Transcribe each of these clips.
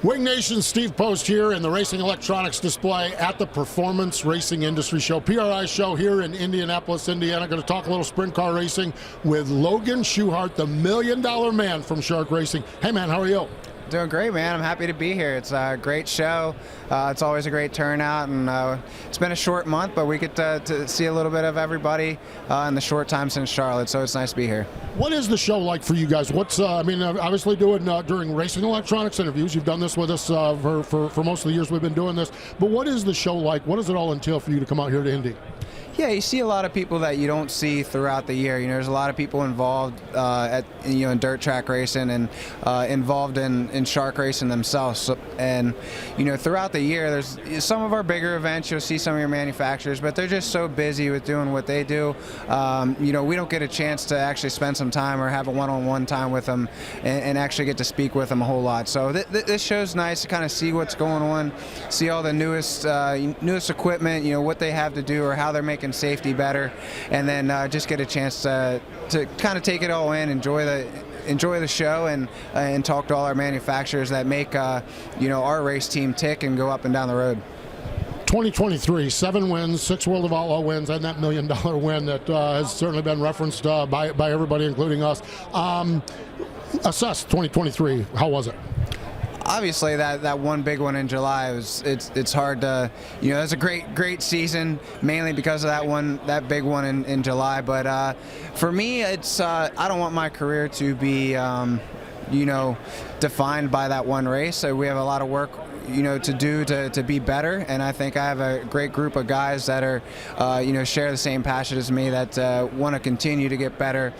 Wing Nation, Steve Post here in the Racing Electronics display at the Performance Racing Industry Show, PRI Show here in Indianapolis, Indiana. Going to talk a little sprint car racing with Logan Schuchart, the $1 Million Man from Shark Racing. Hey man, how are you? Doing great, man. I'm happy to be here. It's a great show. It's always a great turnout, and it's been a short month, but we get to see a little bit of everybody in the short time since Charlotte, so it's nice to be here. What is the show like for you guys? What's obviously doing during Racing Electronics interviews. You've done this with us for most of the years we've been doing this, but what is the show like? What does it all entail for you to come out here to Indy? Yeah, you see a lot of people that you don't see throughout the year. You know, there's a lot of people involved in dirt track racing and involved in shark racing themselves. So, and throughout the year, there's some of our bigger events. You'll see some of your manufacturers, but they're just so busy with doing what they do. We don't get a chance to actually spend some time or have a one-on-one time with them and actually get to speak with them a whole lot. So this show's nice to kind of see what's going on, see all the newest equipment, what they have to do or how they're making safety better, and then just get a chance to kind of take it all in, enjoy the show, and talk to all our manufacturers that make our race team tick and go up and down the road. 2023, 7 wins, 6 World of Outlaw wins, and that $1 Million win that has certainly been referenced by everybody, including us. Assess 2023. How was it? Obviously, that one big one in July it's hard to it's a great season, mainly because of that big one in July. But for me, it's I don't want my career to be defined by that one race. So we have a lot of work to do to be better, and I think I have a great group of guys that are share the same passion as me, that want to continue to get better,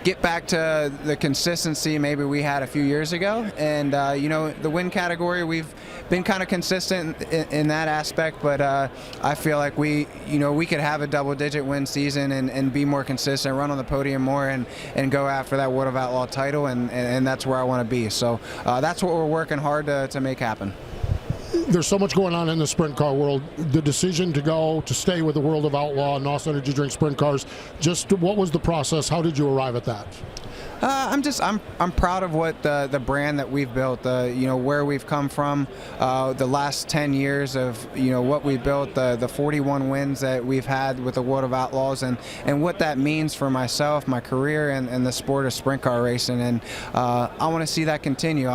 get back to the consistency maybe we had a few years ago. And the win category, we've been kind of consistent in that aspect, but I feel like we could have a double-digit win season and be more consistent, run on the podium more, and go after that World of Outlaw title, and that's where I want to be. So that's what we're working hard to make happen. There's so much going on in the sprint car world. The decision to stay with the World of Outlaw and NOS Energy Drink sprint cars, just what was the process? How did you arrive at that? I'm proud of what the brand that we've built, where we've come from, the last 10 years of what we built, the 41 wins that we've had with the World of Outlaws, and what that means for myself, my career, and the sport of sprint car racing. And I want to see that continue.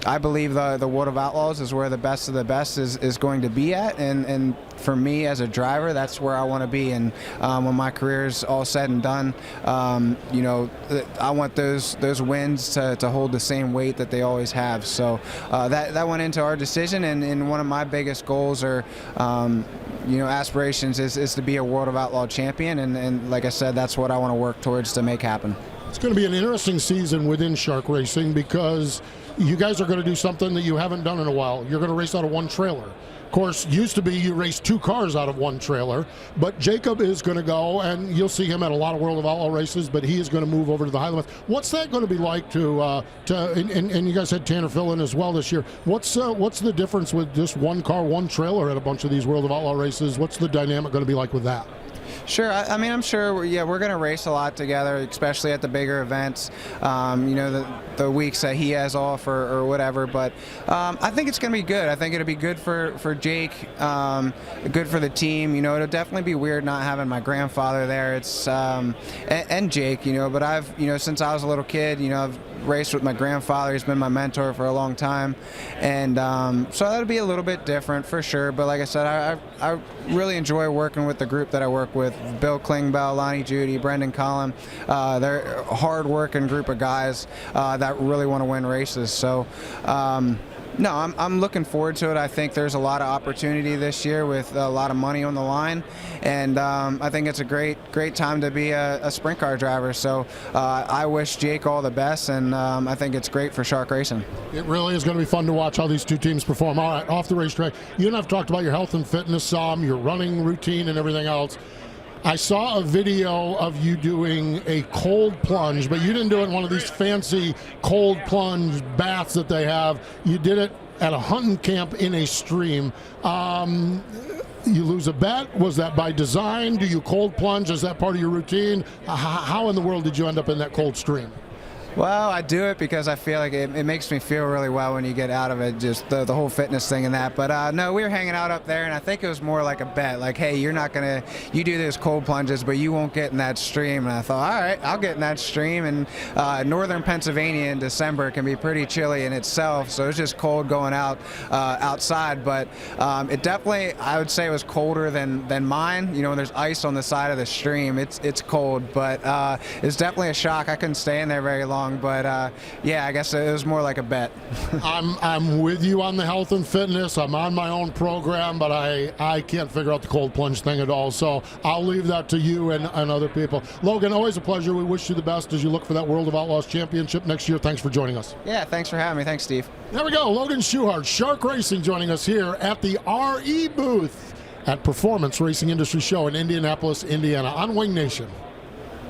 I believe the World of Outlaws is where the best of the best is going to be at, and for me as a driver, that's where I want to be. And when my career is all said and done, I want those wins to hold the same weight that they always have. So that went into our decision, and one of my biggest goals or aspirations is to be a World of Outlaw champion, and like I said, that's what I want to work towards to make happen. It's going to be an interesting season within Shark Racing, because you guys are going to do something that you haven't done in a while. You're going to race out of one trailer. Of course, used to be you race 2 cars out of one trailer, but Jacob is going to go, and you'll see him at a lot of World of Outlaw races, but he is going to move over to the Highlands. What's that going to be like and you guys had Tanner fill in as well this year. What's the difference with just 1 car, 1 trailer at a bunch of these World of Outlaw races? What's the dynamic going to be like with that? Sure. I'm sure. We're going to race a lot together, especially at the bigger events. The weeks that he has off or whatever. But I think it's going to be good. I think it'll be good for Jake, good for the team. It'll definitely be weird not having my grandfather there. It's and Jake. But I've since I was a little kid, I've raced with my grandfather. He's been my mentor for a long time, and so that'll be a little bit different for sure. But like I said, I really enjoy working with the group that I work with. Bill Klingbeil, Lonnie Judy, Brendan Collin. They're a hard-working group of guys that really want to win races. So no, I'm looking forward to it. I think there's a lot of opportunity this year with a lot of money on the line, and I think it's a great time to be a sprint car driver. So I wish Jake all the best, and I think it's great for Shark Racing. It really is going to be fun to watch how these 2 teams perform. All right, off the racetrack, you and I have talked about your health and fitness, your running routine and everything else. I saw a video of you doing a cold plunge, but you didn't do it in one of these fancy cold plunge baths that they have. You did it at a hunting camp in a stream. You lose a bet. Was that by design? Do you cold plunge? Is that part of your routine? How in the world did you end up in that cold stream? Well, I do it because I feel like it makes me feel really well when you get out of it, just the whole fitness thing and that. But no, we were hanging out up there, and I think it was more like a bet. Like, hey, you do those cold plunges, but you won't get in that stream. And I thought, all right, I'll get in that stream. And northern Pennsylvania in December can be pretty chilly in itself, so it's just cold going outside. But it definitely, I would say, it was colder than mine. You know, when there's ice on the side of the stream, it's cold. But it's definitely a shock. I couldn't stay in there very long. But yeah, I guess it was more like a bet. I'm with you on the health and fitness. I'm on my own program, but I can't figure out the cold plunge thing at all. So I'll leave that to you and other people. Logan, always a pleasure. We wish you the best as you look for that World of Outlaws Championship next year. Thanks for joining us. Yeah, thanks for having me. Thanks, Steve. There we go. Logan Schuchart, Shark Racing, joining us here at the RE booth at Performance Racing Industry Show in Indianapolis, Indiana, on Wing Nation.